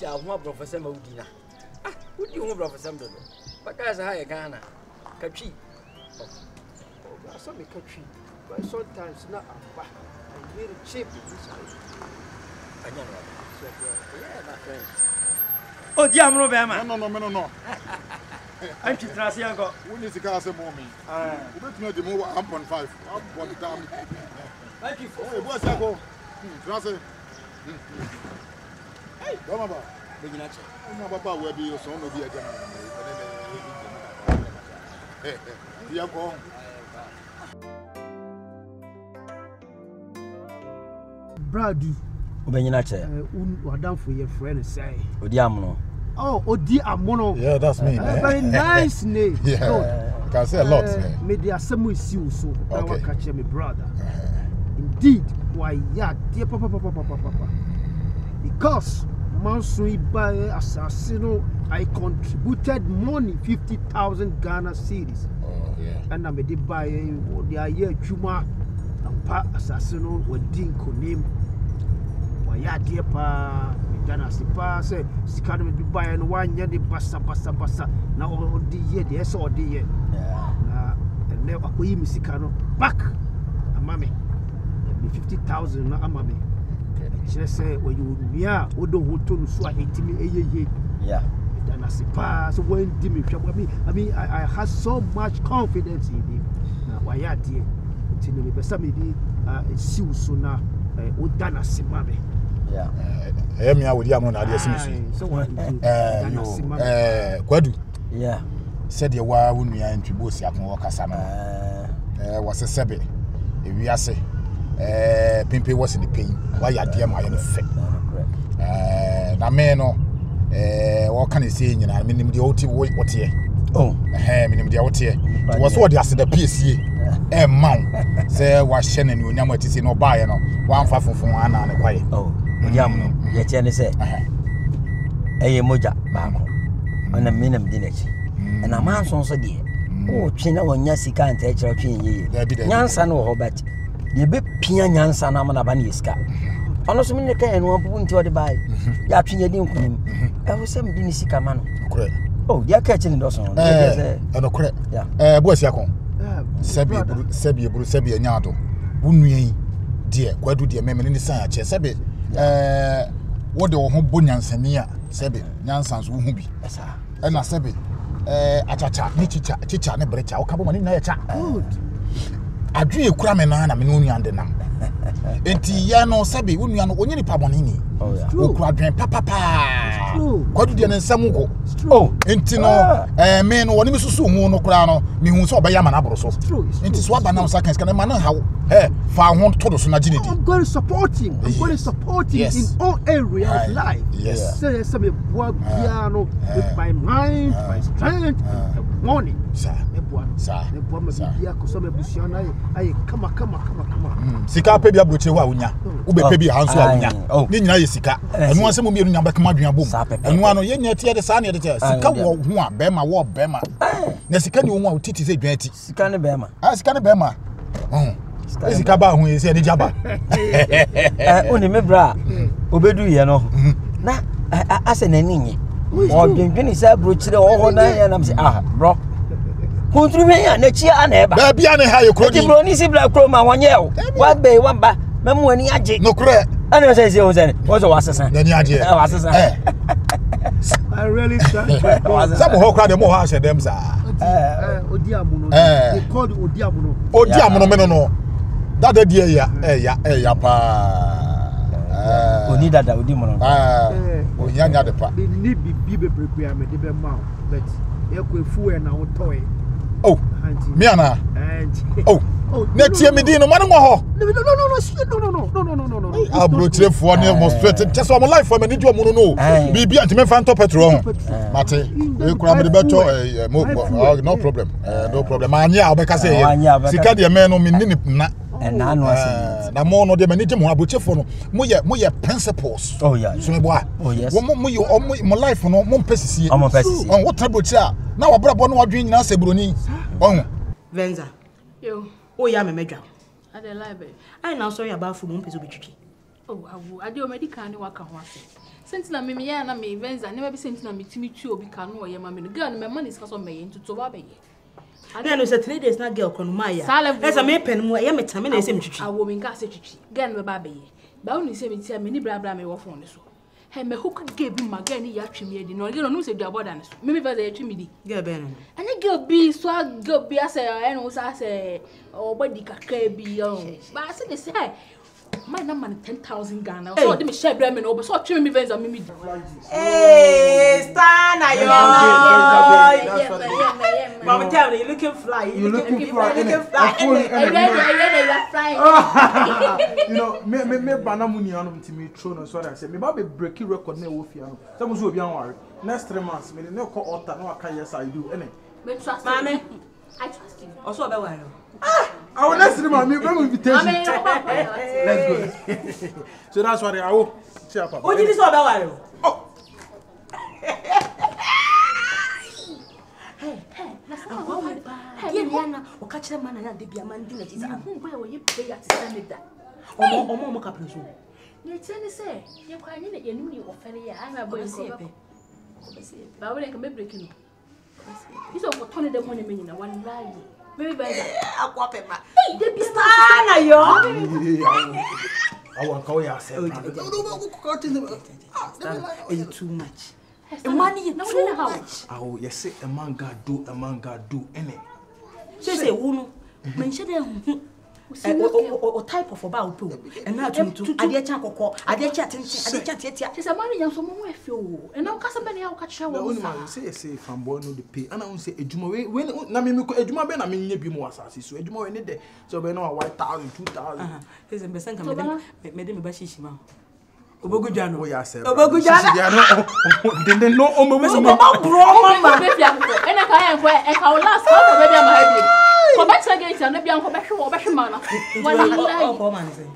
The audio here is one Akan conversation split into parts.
Peter, one professor Maudina. Ah, would you want Professor Mdo? But as a higher Ghana, Kachi. Oh, I saw me Kachi, but sometimes not I'm very cheap in this house. I know. Yeah, my friend. Oh, Diamro Bama. No. I'm to Trasiago. When is the car say mommy? We bet me the move 1.5. What damn. Thank you for What's that go? Trasi. Hey, come on. bringing at you. No, Papa will be your son will be a gentleman. Yeah, go. Brady. Ubenyinache. Wadam for your friend say. Odiamono. Oh, Odi Amono. Yeah, that's me. Very nice name. Yeah. Can say a lot. Media some is you so. Okay. Catch me brother. Indeed, why yeah, dear papa. Because Mansui by Assassino, I contributed money 50,000 Ghana cedis. Oh yeah. And I made it by the year Juma and Pa Assassino with Dinko name. Why yeah, dear pa Ghana Sipa say Sicano be by and 1 year the bassa. Now all the year the S or the year. Yeah. And now I miss Sicano back. Mammy. 50,000 na amame. She say when you near odo hoto so hitimi yeah. Then I say pass when dimi I mean I have so much confidence in him. Na why ya die. Tini me besa me di siu so na odana simame. Yeah. Me awodi am na ade asimusu. So what Kwadu. Yeah. Said you wa wunua ntwibo si akon wo kasa no. Was sebe ewiase Pimpe was in the pain. Why are dear my effect? Na me no what can you say? You know, I mean, the OT what here? Oh, minimum the OT. It was what they asked the PSC. Man, say, was Shannon, you know, what is no buy, no 1.5 from 1 and a quiet. Oh, Yam, yet, say, Moja, Bako, on a minimum dinner. And a man so dear. Oh, China on Yassi can't take your opinion. Yansan or Hobart. The big piano sana mana baniska. Honestly, me can and one point to the buy. Ya pinya dim. I was some dinisika man. Correct. Oh, they are catching the dozen. And correct. Yeah. Boys yakon. Sebi nyado. Unui dear, Quadu dear memory in the science. Sebi. What the home bunyansania. Sebi, Yansans won't be. And I sebi. Achacha, chicha, ne brecha, or couple money na cha. Good. Adwe ekura me na me no nuande nam enti ya no sabe wo nuano onye ni pabonini okura adwen papa kwadu de nsam ko oh enti no me no woni mesusu hu no kura no me hu so obeya mana aboro so enti so aba na seconds kan ma na hawo fa ho todo so na ginedi I'm going to support him yes. In all areas of life. Yes. Say some work piano with my mind, my strength, and money. Sir. Sika pe bia broche wa unya wo be pe bia hanso a unya ni nyina ye sika enu ansem mi enu nya beka madwen abom enu ano ye nya tie de sa na de sika wo ho a be ma wo be ma na sika ni wo a otiti se dwan ati sika ne be ma sika ne be ma sika ba ho ye se ni jaba oni me bra obedu ye no na ase na ninyi o dwendwen se brochire o ho na ya nam se bro Contribution na chia na eba. Da bia ne ha ye kroni. Ti bro ni si bla kro ma wonye o. Wa be wa ba. Memu ani age. No kre. Ana say o say. Wo so wasesa. Na ni age. Wasesa. I really thank. Some ho kra dem ho ha them sa. Odi amuno. They called Odi amuno. Odi amuno me no. Dada die ya pa. Oni dada odi mono. O nya de pa. They need be prepare me de be ma. But ekwefu e na wo toy. Oh, me ana. Oh, na tie me din no man ngo ho. No. Abrochire fo ne mo straight. Just my life for me need you mo no. Bibi anti me fan top petrol. Mate, we kura me beto no problem. No problem. Anya obeka say sika de me no me ni na. Na anu ase. Na mo no de me need mo abrochire fo no. Mo ye principles. Oh yeah. So me boa. Oh yes. Mo life no mo pesisi. Mo pesisi. On what abrochire na wa brabo no wadwen nyina se broni. Venza. Yo. Oh yeah, me medwa. I dey lie be. I now sorry about food mo peso betwitwi. Oh, I do medical and work on one. Since na me na me events and never be sent na me timi tu obi kan no ye ma me no girl my money is cause on me into to ba be. Na no say 3 days na girl kono ma ya. Esa me pen mu ye me tame na ese me twitwi. Awo me nka se twitwi. Girl me ba be ye. Ba woni se me tia me ni bra me wo phone so. He me hook give bi ma girl ni ya twem ye di no girl no se du aboda ne so. Me be ya twem di. Girl be no. Anya girl bi so girl bi ase e no sa se obodi kakra bi o. Ba se de say my number 10,000 Ghana. So they me share bread me no, but so twem me vens and me. Hey, stand na yo. Mama tell me you looking fly. You looking fly. You know, me banamuni anu ntimi throw no so that say me ba be break record na wo fia no. Say mo so obi anware. Next 3 months me no call altar no aka yes I do. Ene. Me trust Mama. I trust you. Also be why. I will next 3 months me bring invitation. Let's go. So that's why I will cheer papa. O jini so be why. Oh. Hey, Diana, o ka kire man na de bia man di na Jesus. Who boy we pay at Canada. Omo ka preso. You tell me say, you kwa ni ye nu ni ofere ya. I'm boy say pe. Ba we can be breaking. This of for them money me na one lie. Baby baby. Akwa pe ma. Hey, they be Stand na yo. I want call you say. No, too much. Money is too much. Oh, you say a man got do, any. Say who mention them. O type of about too. And now to ade cha kokko, ade cha tintin, ade cha tiatia. She's a man young so mo afio. And now cause somebody how catch her. Only man say fanboy no the pay. And I won't say ejuma when na me ejuma be na me nye bi mu asase so ejuma we ne de so be na 1000 2000. Say be san ka me de me ba shishi ma. Obogujano. Oh yeah, sir. Obogujano. Then no omo so bro mama. And I can go and how last how baby am I. Come back again and be am go back man. What man say?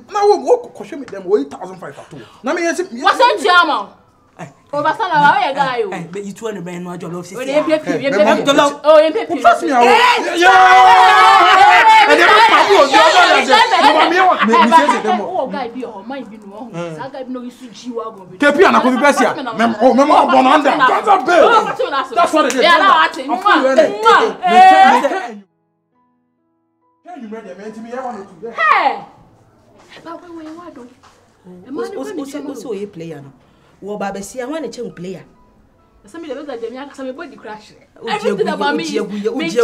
Now wo ko show me them 1500 at all. Na me yes. What's on chairman? Over sana wa ya guy o. But you 200 brand no jollof sisi. Oh, you pay. Trust me. Oh, guy be your mind be no. That guy no use jiwa go. Kepi ana ko bi besia. Memo bonanda. That's what it is. Yeah, now ati. You ready? Me ntimi ya want to. Hey. But we what do? So you player no. Wo ba be sia when e che player. Some of the them ya some body crash. Everything about me. Why is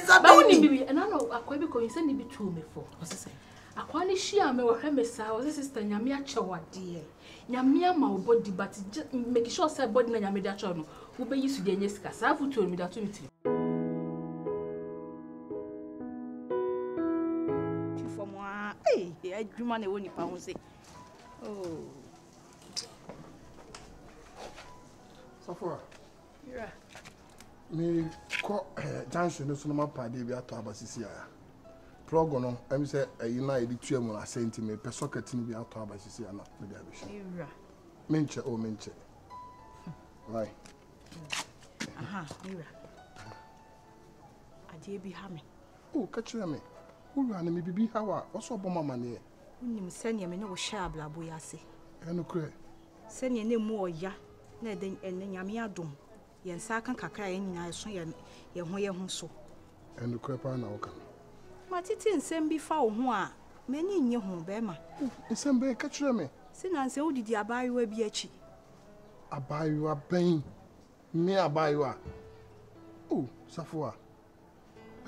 that? But when you and I know akwa be ko send be to me for. What's say? Akwa ni share me wo hwe me sa wo sister nyame a chewade. Nyame ama wo body but make sure say body na nyame da chew no. Wo be yisu de nyesika sa futu mi da to mi tiri. For moi, eh, adwuma na wo nipa ho say. Oh. Safora. Yeah. Me ko junction no so no mapa de bi ato abasisi ya. Progo no em say ayi na e di tuamu na senti me pe socket ni bi ato abasisi ya na me dia be shi. Yeah. Menche o menche. Right. Aha, mira. Ade bi ha me. Oh, catch me. Who ran me bibi hawa also bo mama ne. Unim sene me ne wo hwa ablabo ya se. Eno kure. Sene ne mu oya na de enne nyame adom. Yen sa kan kakra yen nyina so ye ho so. Eno kure pa na woka. Matiti nsem bi fa wo ho a mani nye ho be ma. Nsem be catch me. Sinanse udidi abayiwa bi achi. Abayiwa ben. Me abayiwa. Oh, Safua.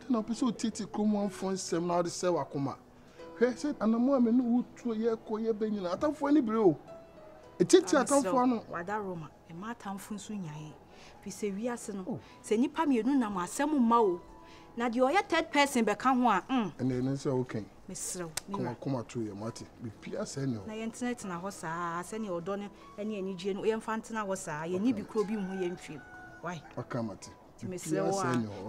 Na peso titi kromo anfo nsem na ode se wakoma hwe se anamo ame no wutu ye ko ye benyina atamfo ani bire o etiti atamfo no wada roma e ma atamfo nso nyae fi se wiase no se nipa mienu na mo asem ma o na de oya third person be ka ho a ene se okay mesrew koma to ye mate be pia se ne o na ye internet na ho saa se ne odo ne ene anigye no ye mfa ntena ho saa ye ni bi kro bi hu ye ntwem why akamate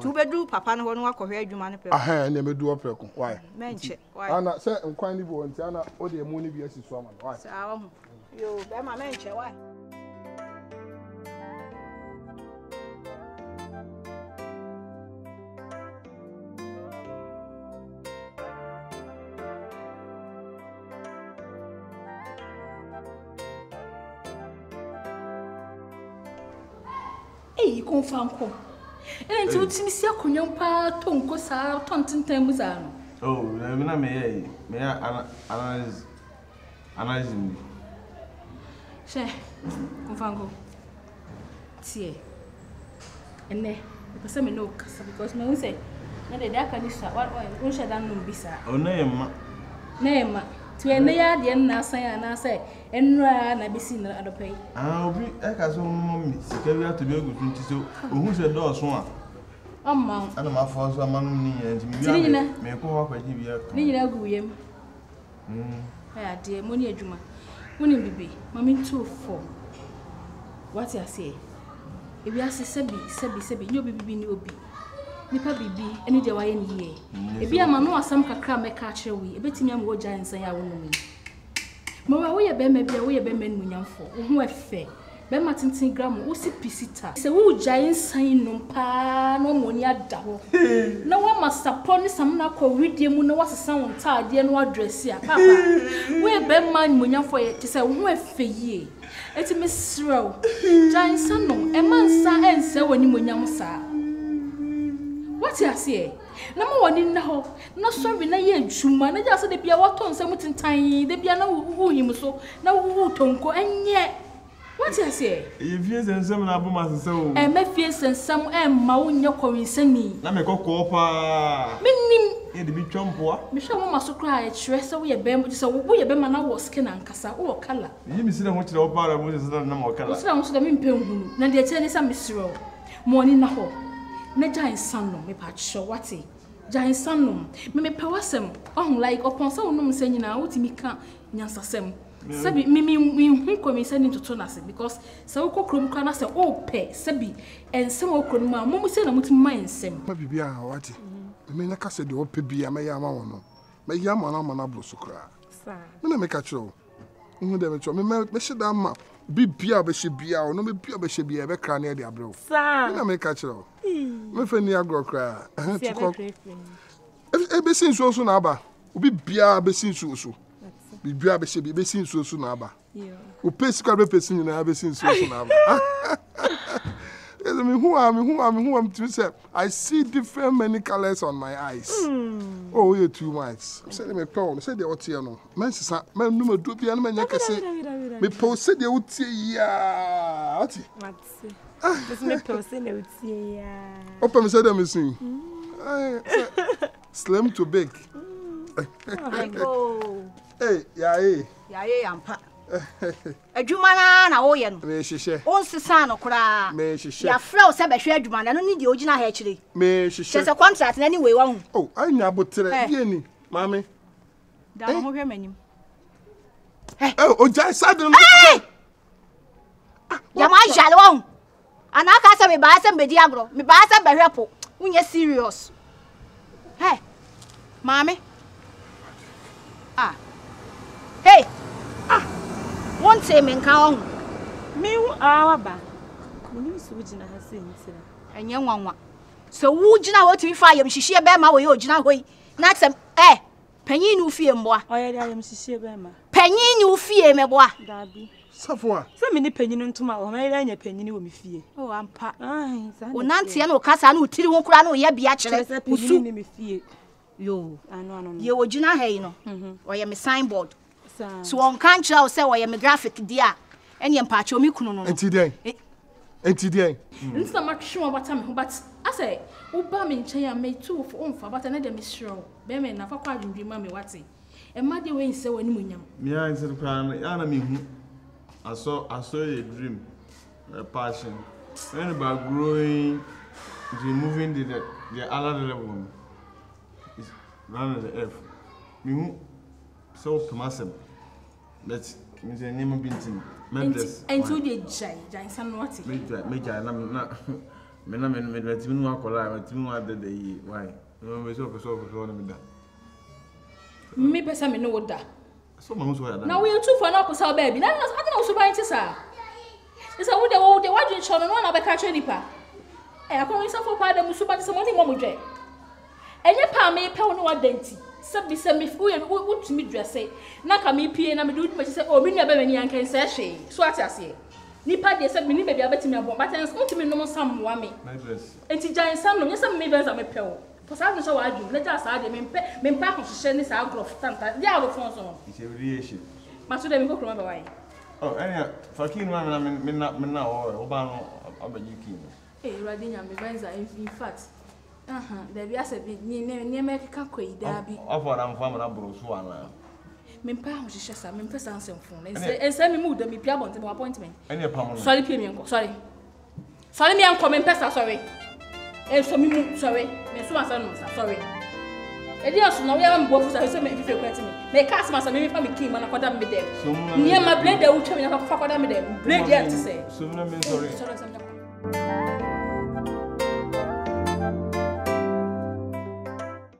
tu bedru papa no no akọhwe adwuma no pe aha na medu opreko why menche why ana se nkwan ni bi wonti ana o de emu ni bi asisu ama why saa ho yo be ma menche why Hey, confanko. And until Timmy Conumpa, Tonko Sa, Tonton Muzano. Oh, may I analyze me? Share, confango. See, and there, the person no cassa because my own say, and the dark and what shall I know bisa? Oh, Name, to a near the end, I say, and ran I be seen the other pay. I'll be a so carry out to be a good thing to so. Who's a door swan? Mount, and my father among me and me go up and give you a Nina Guim. Dear Monia Juma, wouldn't be, Mammy 2-4. What I say? If you ask Sebi, you'll be new be. Nipa bibi any day why any year. If you are no some kakra make catch we, a bit me am go giants and I will me. Mowa we a be maybe we a be men munyam for, who are fair. Be Martin gram, who see pisita. Say, who giants sign no pa, no monia double. No one must upon some now call with you, no was a sound tired, dear no dress here. Papa, we a be man munyam for it to say, who are fair ye. It's Miss Row. Giants no, a man sa and say when you munyam sa. What you say? Number one in the hall. No sorry, na ye juma. Na just the bia what on some tiny. The bia no who him so. Now who tonko and yet. What you say? If you send some album so. And my face and some maun your coinsani. Na me go copa. Minim. Ye the big chompo. Me sure must cry. Stress we a bem. So we a bem na was skin and cassa or color. You miss them what you para with is not more color. What's wrong with the impemu? Na the Chinese are Miss Row. Morning na ho. Na giant son me patch show what giant son me pewasem on like upon so no say nyina wotimi ka nyansasem sabi me hu komi sending to tonase because say wo kokrom kra na say o pe sabi ensem okrom ma mo say na mutimi ma ensem ma bibia what me na ka say de o pe bia me ya ma wono me ya ma na bro so kra sa me na me ka chiro hu de me cho me sheda ma bibia be shebia no me bia be shebia be kra na de abro sa me na me ka chiro me fe ni agro kra e be sin so na aba obi bia be sin so bibia be shebia be sin so na aba o pesi kwa be pesi ni na be sin so na aba who am to say I see different many colors on my eyes. Oh, you too much. Say me pon, say the otie no. Men sisa, men no do bia no men yakase. Me post say the otie ya. Ati. Just me post say the otie ya. Opa me say them sing. Slim to big. Oh. Hey, ya ampa. Adwuma na wo ye no me hihye on sesa no kura me hihye ya frɛ se behwe adwuma na no ni de ogina ha akire me hihye se contract na ni we wa hu oh anya botere ye ni mami da ho hwɛ manim oh o jai sadun ya ma jale wa hu ana ka se me ba se mbedi agro me ba se behwe po unye serious hey mami hey one say men ka on me awaba me ni so gina ha se ntira enye nwanwa so wu gina wo timi fa yem hihie be ma wo ye ogina hoi na sem panyin ni ufie mboa oye dia yem hihie be ma panyin ni ufie meboa dabi safwa se me ni panyin ntuma o ma ira nya panyin wo me fie o ampa ai za o nante na o kasa na o tiri ho kura na o ye bia kire usu ni me fie yo ano ye ogina hei no oye me signboard so on kan kira o say oye me graphic dia ene mpa acho mi kunu no enti den nsa ma twetwe bata me ho but ase wo ba me nchen ya me tu on fa bata na de me shiro be me na fa kwa adwundwi ma me wate e ma de we nse wani munyam me ya nse kwa na me hu aso a dream, a passion, and about growing, removing the other level is running the F. Me so commercial. Let's means the name of Bintin. And to the giant son what? Major, I'm not. Let me walk alive. Let me walk the day. Why? No, so that. Me person me know that. So much why. Now we are too for now, so baby. Now I don't know so by it, sir. It's a wood the watching children one of a catch any pa. I come for part of Musuba some money momuja. And your pa may pay no identity. Some be some if we would to me dress say. Naka me pay and I'm doing much say, oh, we never any can say she. So what I say. nipa de say me ni baby abeti me abon but en so me no sam wa me enti jan sam no nyesam me benza me pewo for sa no so wa adwum na ja sa de me mpa ko hye ni sa agro tanta dia agro fon so it's a relation maso de me ko kroma ba wai oh anya fakin ma me na o ba no abaji kin radi nya me benza in fact there be as ni me ka kwai da bi afọ na mfa ma na bro so ana me mpa ho hye sa me mpa san semfon en say me mu da me pia bonte my appointment anya pa mo sorry pia me enko sorry me enko me mpa sa sorry so me mu sorry me so asa no sorry edi aso na we am bo fu sa so me fife kwati me ka asma sa me fa me kin ma na kwada me dem ni ma blade da wo twa me na fa kwada me dem blade ya te say so me sorry